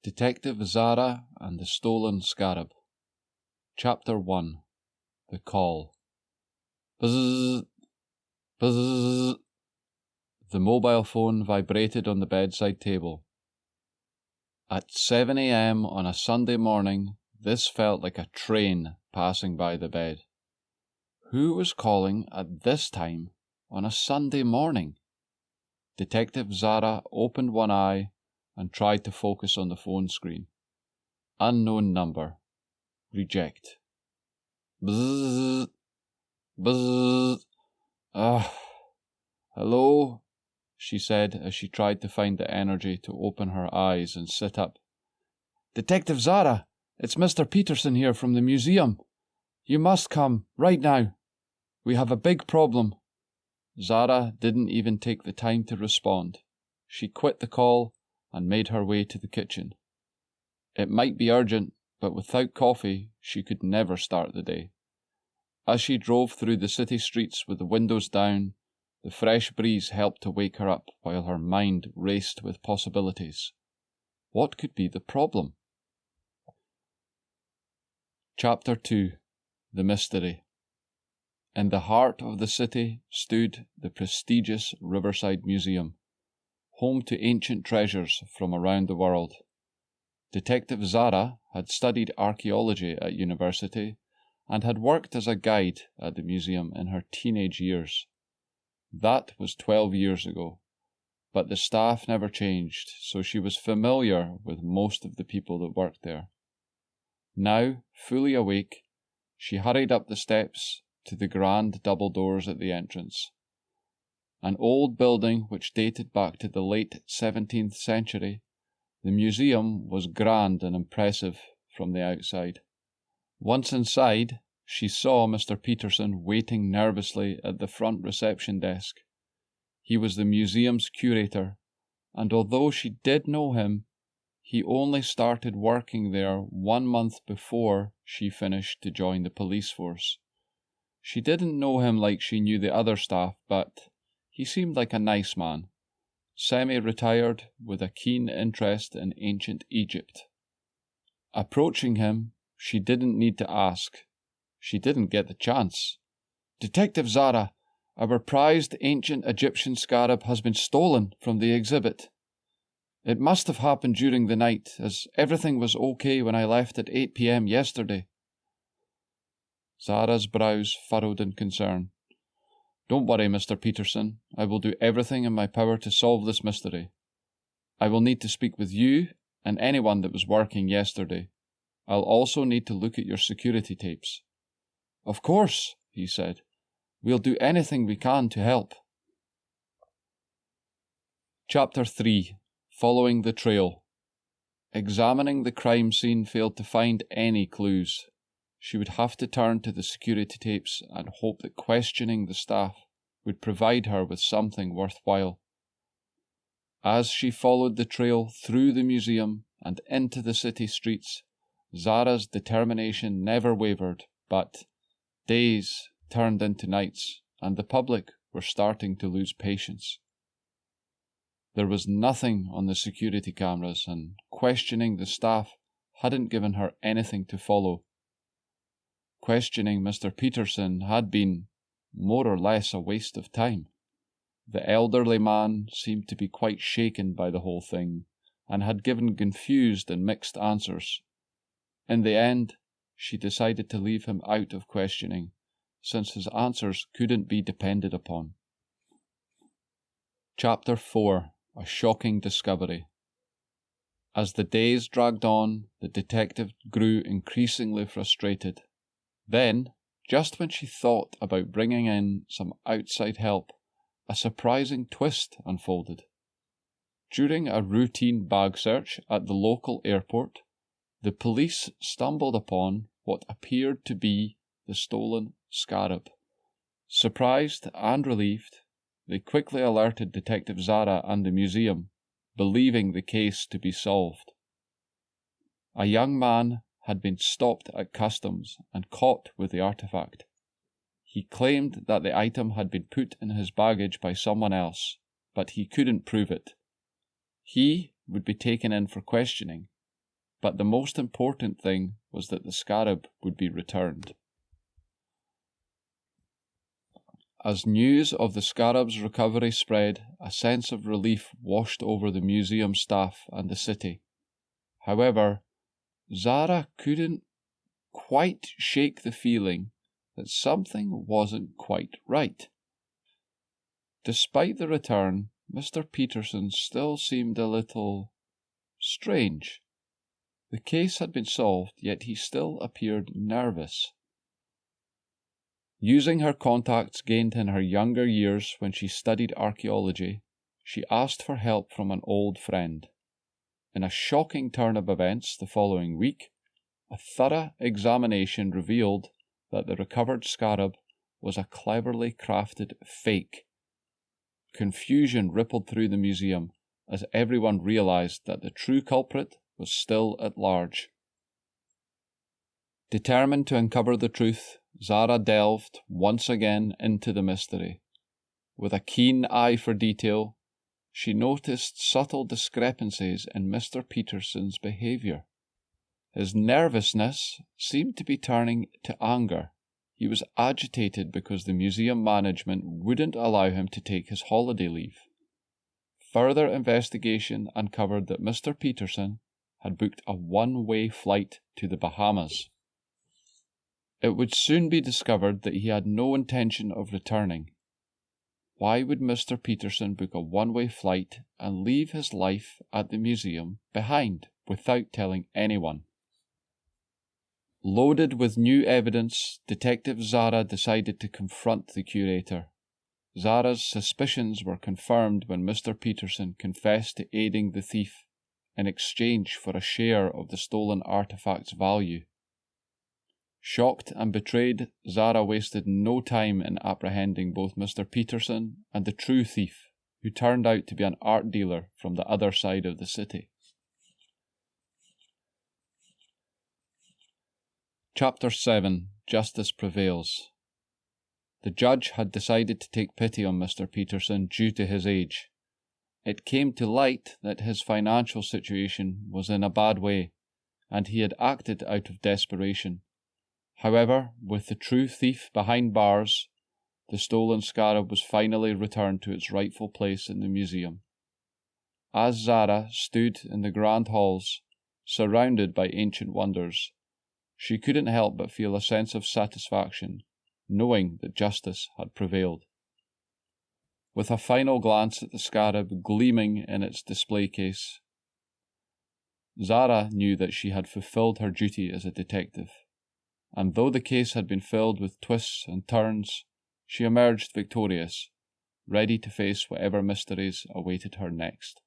Detective Zara and the Stolen Scarab. Chapter 1. The Call. Buzz, buzz. The mobile phone vibrated on the bedside table. At 7 a.m. on a Sunday morning, this felt like a train passing by the bed. Who was calling at this time on a Sunday morning? Detective Zara opened one eye and tried to focus on the phone screen. Unknown number. Reject. Bzzz. Bzzz. Hello? She said as she tried to find the energy to open her eyes and sit up. Detective Zara, it's Mr. Peterson here from the museum. You must come, right now. We have a big problem. Zara didn't even take the time to respond. She quit the call and made her way to the kitchen. It might be urgent, but without coffee, she could never start the day. As she drove through the city streets with the windows down, the fresh breeze helped to wake her up while her mind raced with possibilities. What could be the problem? Chapter 2. The Mystery. In the heart of the city stood the prestigious Riverside Museum, home to ancient treasures from around the world. Detective Zara had studied archaeology at university and had worked as a guide at the museum in her teenage years. That was 12 years ago, but the staff never changed, so she was familiar with most of the people that worked there. Now, fully awake, she hurried up the steps to the grand double doors at the entrance. An old building which dated back to the late 17th century, the museum was grand and impressive from the outside. Once inside, she saw Mr. Peterson waiting nervously at the front reception desk. He was the museum's curator, and although she did know him, he only started working there 1 month before she finished to join the police force. She didn't know him like she knew the other staff, but he seemed like a nice man, semi-retired with a keen interest in ancient Egypt. Approaching him, she didn't need to ask. She didn't get the chance. Detective Zara, our prized ancient Egyptian scarab has been stolen from the exhibit. It must have happened during the night, as everything was okay when I left at 8 p.m. yesterday. Zara's brows furrowed in concern. Don't worry, Mr. Peterson. I will do everything in my power to solve this mystery. I will need to speak with you and anyone that was working yesterday. I'll also need to look at your security tapes. Of course, he said. We'll do anything we can to help. Chapter 3. Following the Trail. Examining the crime scene failed to find any clues. She would have to turn to the security tapes and hope that questioning the staff would provide her with something worthwhile. As she followed the trail through the museum and into the city streets, Zara's determination never wavered, but days turned into nights, and the public were starting to lose patience. There was nothing on the security cameras, and questioning the staff hadn't given her anything to follow. Questioning Mr. Peterson had been more or less a waste of time. The elderly man seemed to be quite shaken by the whole thing, and had given confused and mixed answers. In the end, she decided to leave him out of questioning, since his answers couldn't be depended upon. Chapter 4. A Shocking Discovery. As the days dragged on, the detective grew increasingly frustrated. Then, just when she thought about bringing in some outside help, a surprising twist unfolded. During a routine bag search at the local airport, the police stumbled upon what appeared to be the stolen scarab. Surprised and relieved, they quickly alerted Detective Zara and the museum, believing the case to be solved. A young man had been stopped at customs and caught with the artifact. He claimed that the item had been put in his baggage by someone else, but he couldn't prove it. He would be taken in for questioning, but the most important thing was that the scarab would be returned. As news of the scarab's recovery spread, a sense of relief washed over the museum staff and the city. However, Zara couldn't quite shake the feeling that something wasn't quite right. Despite the return, Mr. Peterson still seemed a little strange. The case had been solved, yet he still appeared nervous. Using her contacts gained in her younger years when she studied archaeology, she asked for help from an old friend. In a shocking turn of events the following week, a thorough examination revealed that the recovered scarab was a cleverly crafted fake. Confusion rippled through the museum as everyone realized that the true culprit was still at large. Determined to uncover the truth, Zara delved once again into the mystery. With a keen eye for detail, she noticed subtle discrepancies in Mr. Peterson's behaviour. His nervousness seemed to be turning to anger. He was agitated because the museum management wouldn't allow him to take his holiday leave. Further investigation uncovered that Mr. Peterson had booked a one-way flight to the Bahamas. It would soon be discovered that he had no intention of returning. Why would Mr. Peterson book a one-way flight and leave his life at the museum behind without telling anyone? Loaded with new evidence, Detective Zara decided to confront the curator. Zara's suspicions were confirmed when Mr. Peterson confessed to aiding the thief in exchange for a share of the stolen artifact's value. Shocked and betrayed, Zara wasted no time in apprehending both Mr. Peterson and the true thief, who turned out to be an art dealer from the other side of the city. Chapter 7. Justice Prevails. The judge had decided to take pity on Mr. Peterson due to his age. It came to light that his financial situation was in a bad way, and he had acted out of desperation. However, with the true thief behind bars, the stolen scarab was finally returned to its rightful place in the museum. As Zara stood in the grand halls, surrounded by ancient wonders, she couldn't help but feel a sense of satisfaction, knowing that justice had prevailed. With a final glance at the scarab gleaming in its display case, Zara knew that she had fulfilled her duty as a detective. And though the case had been filled with twists and turns, she emerged victorious, ready to face whatever mysteries awaited her next.